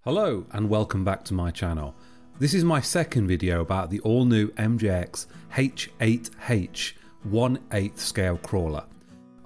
Hello and welcome back to my channel. This is my second video about the all new MJX H8H 1/8 scale crawler.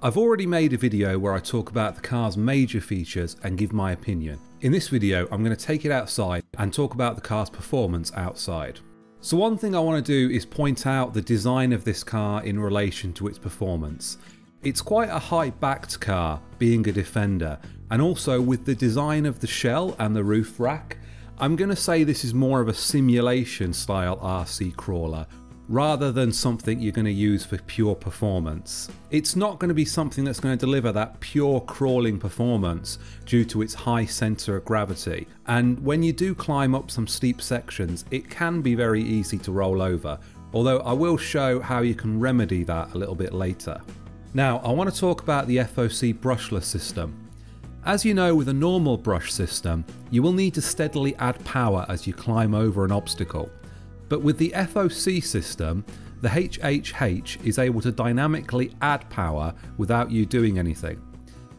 I've already made a video where I talk about the car's major features and give my opinion. In this video I'm going to take it outside and talk about the car's performance outside. So one thing I want to do is point out the design of this car in relation to its performance. It's quite a high-backed car, being a Defender, and also with the design of the shell and the roof rack, I'm going to say this is more of a simulation style RC crawler, rather than something you're going to use for pure performance. It's not going to be something that's going to deliver that pure crawling performance due to its high centre of gravity, and when you do climb up some steep sections, it can be very easy to roll over, although I will show how you can remedy that a little bit later. Now, I want to talk about the FOC brushless system. As you know, with a normal brush system, you will need to steadily add power as you climb over an obstacle. But with the FOC system, the HHH is able to dynamically add power without you doing anything.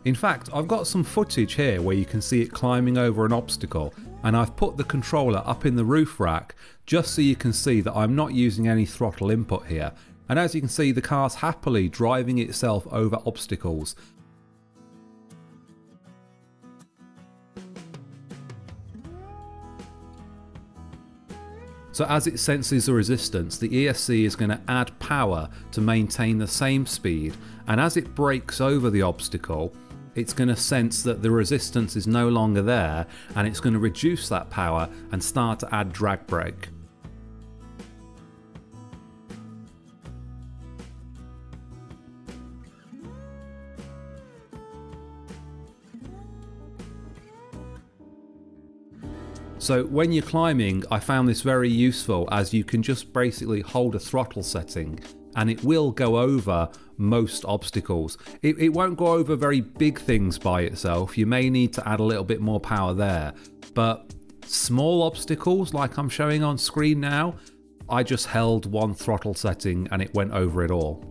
In fact, I've got some footage here where you can see it climbing over an obstacle, and I've put the controller up in the roof rack just so you can see that I'm not using any throttle input here. And as you can see, the car's happily driving itself over obstacles. So as it senses the resistance, the ESC is going to add power to maintain the same speed, and as it brakes over the obstacle, it's going to sense that the resistance is no longer there, and it's going to reduce that power and start to add drag brake. So when you're climbing, I found this very useful, as you can just basically hold a throttle setting and it will go over most obstacles. It won't go over very big things by itself. You may need to add a little bit more power there, but small obstacles like I'm showing on screen now, I just held one throttle setting and it went over it all.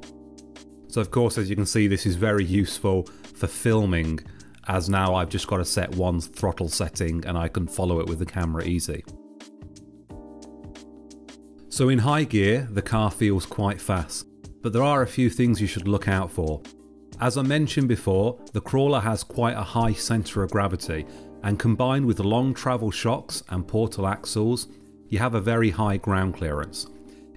So of course, as you can see, this is very useful for filming, as now I've just got to set one throttle setting and I can follow it with the camera easy. So in high gear, the car feels quite fast, but there are a few things you should look out for. As I mentioned before, the crawler has quite a high centre of gravity, and combined with long travel shocks and portal axles, you have a very high ground clearance.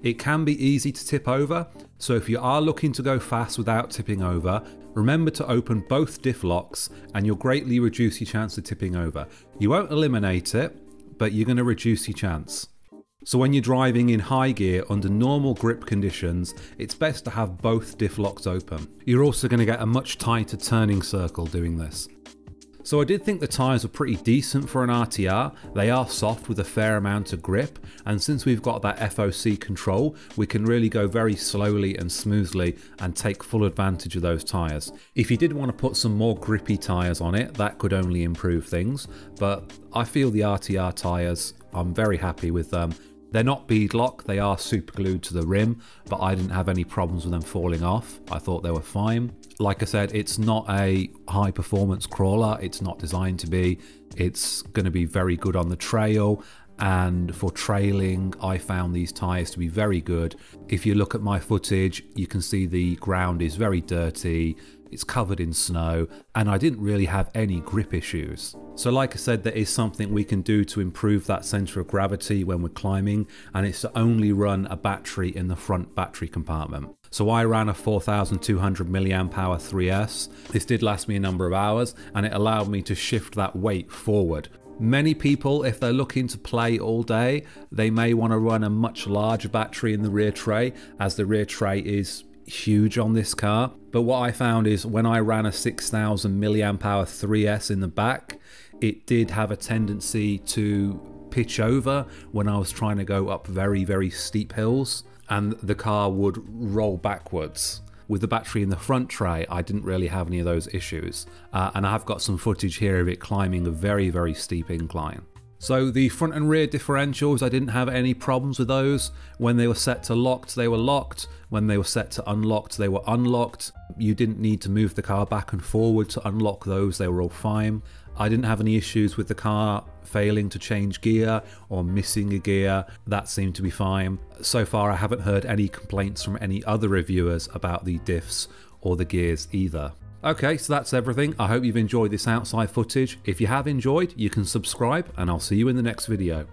It can be easy to tip over, so if you are looking to go fast without tipping over, remember to open both diff locks and you'll greatly reduce your chance of tipping over. You won't eliminate it, but you're going to reduce your chance. So when you're driving in high gear under normal grip conditions, it's best to have both diff locks open. You're also going to get a much tighter turning circle doing this. So I did think the tyres were pretty decent for an RTR. They are soft with a fair amount of grip, and since we've got that FOC control, we can really go very slowly and smoothly and take full advantage of those tyres. If you did want to put some more grippy tyres on it, that could only improve things, but I feel the RTR tyres, I'm very happy with them. They're not beadlock, they are super glued to the rim, but I didn't have any problems with them falling off. I thought they were fine. Like I said, it's not a high performance crawler, it's not designed to be. It's going to be very good on the trail, and for trailing I found these tyres to be very good. If you look at my footage, you can see the ground is very dirty, it's covered in snow, and I didn't really have any grip issues. So like I said, there is something we can do to improve that centre of gravity when we're climbing, and it's to only run a battery in the front battery compartment. So I ran a 4200 mAh 3S. This did last me a number of hours, and it allowed me to shift that weight forward. Many people, if they're looking to play all day, they may want to run a much larger battery in the rear tray, as the rear tray is huge on this car. But what I found is when I ran a 6000 mAh 3S in the back, it did have a tendency to pitch over when I was trying to go up very, very steep hills, and the car would roll backwards. With the battery in the front tray, I didn't really have any of those issues, and I have got some footage here of it climbing a very, very steep incline. So the front and rear differentials, I didn't have any problems with those. When they were set to locked, they were locked. When they were set to unlocked, they were unlocked. You didn't need to move the car back and forward to unlock those, they were all fine. I didn't have any issues with the car failing to change gear or missing a gear, that seemed to be fine. So far I haven't heard any complaints from any other reviewers about the diffs or the gears either. Okay, so that's everything. I hope you've enjoyed this outside footage. If you have enjoyed, you can subscribe and I'll see you in the next video.